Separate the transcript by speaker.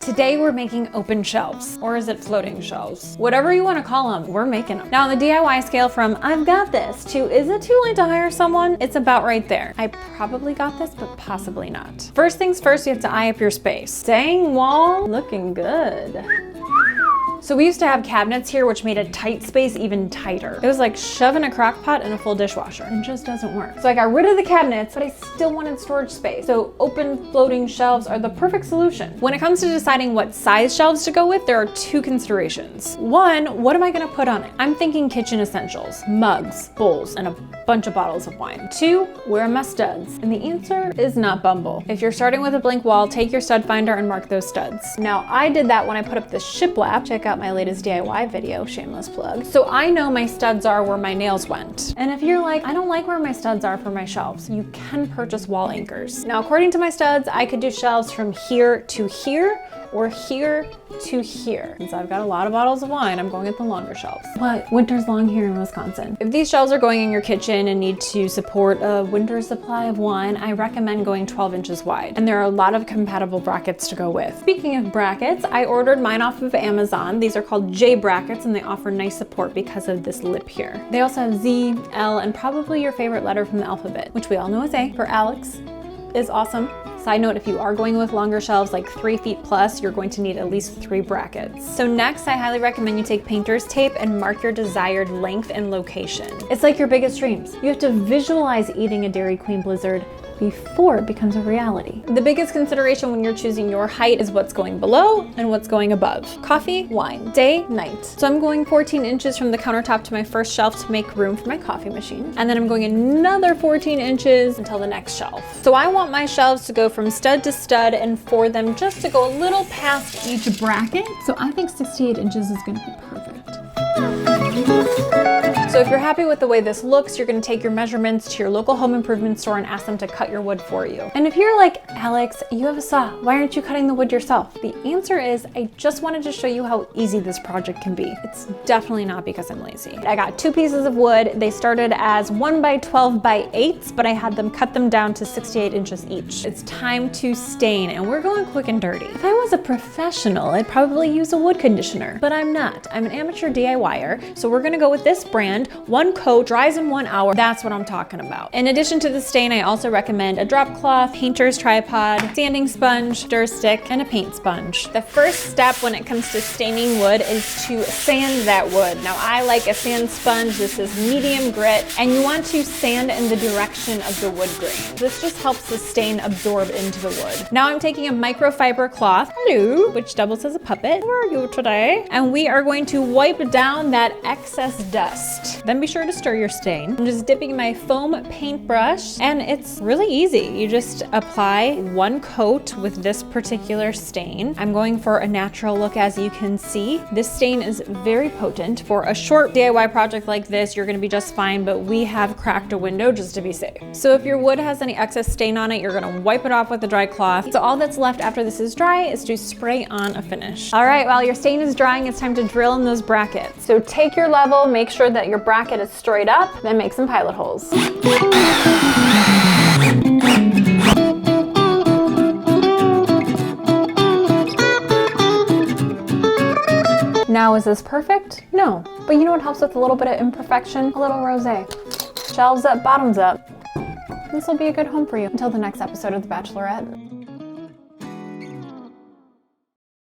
Speaker 1: Today we're making open shelves, or is it floating shelves? Whatever you want to call them, we're making them. Now on the DIY scale from I've got this to is it too late to hire someone? It's about right there. I probably got this, but possibly not. First things first, you have to eye up your space. Dang wall, looking good. So we used to have cabinets here, which made a tight space even tighter. It was like shoving a crock pot in a full dishwasher. It just doesn't work. So I got rid of the cabinets, but I still wanted storage space. So open floating shelves are the perfect solution. When it comes to deciding what size shelves to go with, there are two considerations. One, what am I gonna put on it? I'm thinking kitchen essentials, mugs, bowls, and a bunch of bottles of wine. Two, where are my studs? And the answer is not Bumble. If you're starting with a blank wall, take your stud finder and mark those studs. Now I did that when I put up the shiplap. Check out my latest DIY video, shameless plug. So I know my studs are where my nails went. And if you're like, I don't like where my studs are for my shelves, you can purchase wall anchors. Now, according to my studs, I could do shelves from here to here or here to here. Since I've got a lot of bottles of wine, I'm going with the longer shelves. But winter's long here in Wisconsin. If these shelves are going in your kitchen and need to support a winter supply of wine, I recommend going 12 inches wide. And there are a lot of compatible brackets to go with. Speaking of brackets, I ordered mine off of Amazon. These are called J brackets and they offer nice support because of this lip here. They also have Z, L, and probably your favorite letter from the alphabet, which we all know is A for Alex, is awesome. Side note, if you are going with longer shelves, like 3 feet plus, you're going to need at least 3 brackets. So next, I highly recommend you take painter's tape and mark your desired length and location. It's like your biggest dreams. You have to visualize eating a Dairy Queen Blizzard before it becomes a reality. The biggest consideration when you're choosing your height is what's going below and what's going above. Coffee, wine, day, night. So I'm going 14 inches from the countertop to my first shelf to make room for my coffee machine. And then I'm going another 14 inches until the next shelf. So I want my shelves to go from stud to stud and for them just to go a little past each bracket. So I think 68 inches is gonna be perfect. So if you're happy with the way this looks, you're gonna take your measurements to your local home improvement store and ask them to cut your wood for you. And if you're like, Alex, you have a saw, why aren't you cutting the wood yourself? The answer is, I just wanted to show you how easy this project can be. It's definitely not because I'm lazy. I got 2 pieces of wood. They started as 1 by 12 by 8s, but I had them cut them down to 68 inches each. It's time to stain, and we're going quick and dirty. If I was a professional, I'd probably use a wood conditioner, but I'm not. I'm an amateur DIYer, so we're gonna go with this brand. 1 coat, dries in 1 hour. That's what I'm talking about. In addition to the stain, I also recommend a drop cloth, painter's tripod, sanding sponge, stir stick, and a paint sponge. The first step when it comes to staining wood is to sand that wood. Now I like a sand sponge. This is medium grit, and you want to sand in the direction of the wood grain. This just helps the stain absorb into the wood. Now I'm taking a microfiber cloth, hello, which doubles as a puppet. How are you today? And we are going to wipe down that excess dust. Then be sure to stir your stain. I'm just dipping my foam paintbrush, and it's really easy. You just apply 1 coat with this particular stain. I'm going for a natural look, as you can see. This stain is very potent. For a short DIY project like this, you're gonna be just fine, but we have cracked a window just to be safe. So if your wood has any excess stain on it, you're gonna wipe it off with a dry cloth. So all that's left after this is dry is to spray on a finish. All right, while your stain is drying, it's time to drill in those brackets. So take your level, make sure that your bracket is straight up, then make some pilot holes. Now, is this perfect? No, but you know what helps with a little bit of imperfection? A little rosé. Shelves up, bottoms up. This will be a good home for you until the next episode of The Bachelorette.